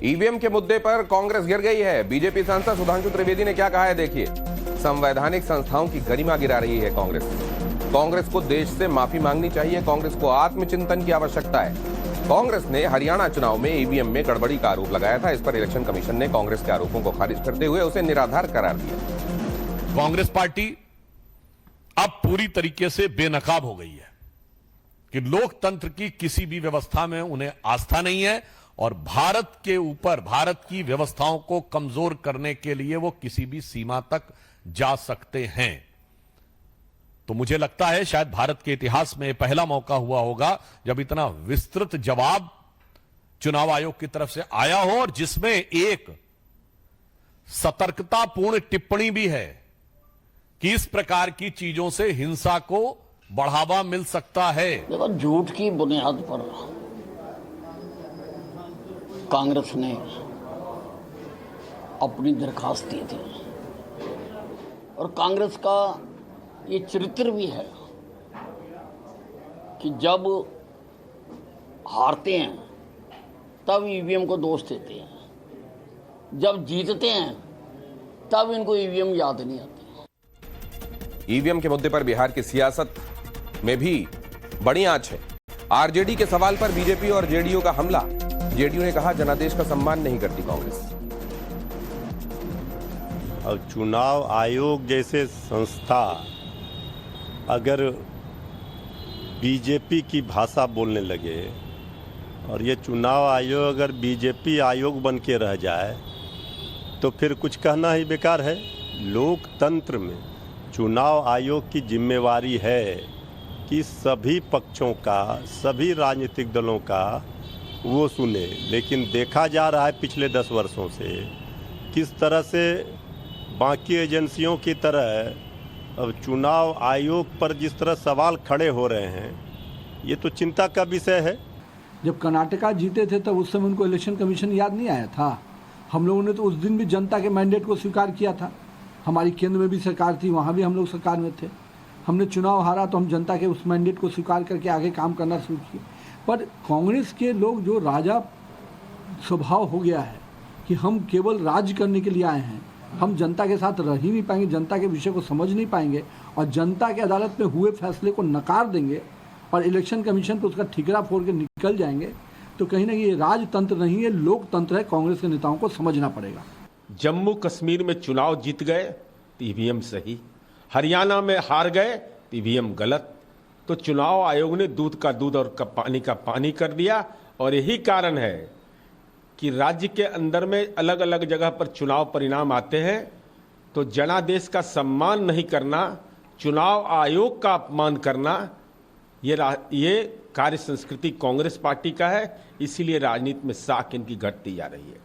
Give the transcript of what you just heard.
EVM के मुद्दे पर कांग्रेस गिर गई है। बीजेपी सांसद सुधांशु त्रिवेदी ने क्या कहा है, देखिए। संवैधानिक संस्थाओं की गरिमा गिरा रही है कांग्रेस। कांग्रेस को देश से माफी मांगनी चाहिए। कांग्रेस को आत्मचिंतन की आवश्यकता है। कांग्रेस ने हरियाणा चुनाव में ईवीएम में गड़बड़ी का आरोप लगाया था। इस पर इलेक्शन कमीशन ने कांग्रेस के आरोपों को खारिज करते हुए उसे निराधार करार दिया। कांग्रेस पार्टी अब पूरी तरीके से बेनकाब हो गई है कि लोकतंत्र की किसी भी व्यवस्था में उन्हें आस्था नहीं है और भारत के ऊपर, भारत की व्यवस्थाओं को कमजोर करने के लिए वो किसी भी सीमा तक जा सकते हैं। तो मुझे लगता है शायद भारत के इतिहास में पहला मौका हुआ होगा जब इतना विस्तृत जवाब चुनाव आयोग की तरफ से आया हो और जिसमें एक सतर्कतापूर्ण टिप्पणी भी है कि इस प्रकार की चीजों से हिंसा को बढ़ावा मिल सकता है। देखो, झूठ की बुनियाद पर कांग्रेस ने अपनी दरखास्त दी थी और कांग्रेस का ये चरित्र भी है कि जब हारते हैं तब ईवीएम को दोष देते हैं, जब जीतते हैं तब इनको ईवीएम याद नहीं आती। ईवीएम के मुद्दे पर बिहार की सियासत में भी बड़ी आंच है। आरजेडी के सवाल पर बीजेपी और जेडीयू का हमला। जेडीयू ने कहा जनादेश का सम्मान नहीं करती कांग्रेस। अब चुनाव आयोग जैसे संस्था अगर बीजेपी की भाषा बोलने लगे और ये चुनाव आयोग अगर बीजेपी आयोग बन के रह जाए तो फिर कुछ कहना ही बेकार है। लोकतंत्र में चुनाव आयोग की जिम्मेवारी है कि सभी पक्षों का, सभी राजनीतिक दलों का वो सुने। लेकिन देखा जा रहा है पिछले 10 वर्षों से किस तरह से बाकी एजेंसियों की तरह अब चुनाव आयोग पर जिस तरह सवाल खड़े हो रहे हैं, ये तो चिंता का विषय है। जब कर्नाटका जीते थे तब उस समय उनको इलेक्शन कमीशन याद नहीं आया था। हम लोगों ने तो उस दिन भी जनता के मैंडेट को स्वीकार किया था। हमारी केंद्र में भी सरकार थी, वहाँ भी हम लोग सरकार में थे। हमने चुनाव हारा तो हम जनता के उस मैंडेट को स्वीकार करके आगे काम करना शुरू किए। पर कांग्रेस के लोग जो राजा स्वभाव हो गया है कि हम केवल राज करने के लिए आए हैं, हम जनता के साथ रह ही नहीं पाएंगे, जनता के विषय को समझ नहीं पाएंगे और जनता के अदालत में हुए फैसले को नकार देंगे और इलेक्शन कमीशन पर उसका ठिकरा फोड़ के निकल जाएंगे, तो कहीं ना कहीं ये राजतंत्र नहीं है, लोकतंत्र है। कांग्रेस के नेताओं को समझना पड़ेगा। जम्मू कश्मीर में चुनाव जीत गए तो ईवीएम सही, हरियाणा में हार गए तो ईवीएम गलत। तो चुनाव आयोग ने दूध का दूध और पानी का पानी कर दिया और यही कारण है कि राज्य के अंदर में अलग अलग जगह पर चुनाव परिणाम आते हैं तो जनादेश का सम्मान नहीं करना, चुनाव आयोग का अपमान करना, ये कार्य संस्कृति कांग्रेस पार्टी का है। इसीलिए राजनीति में साख इनकी घटती जा रही है।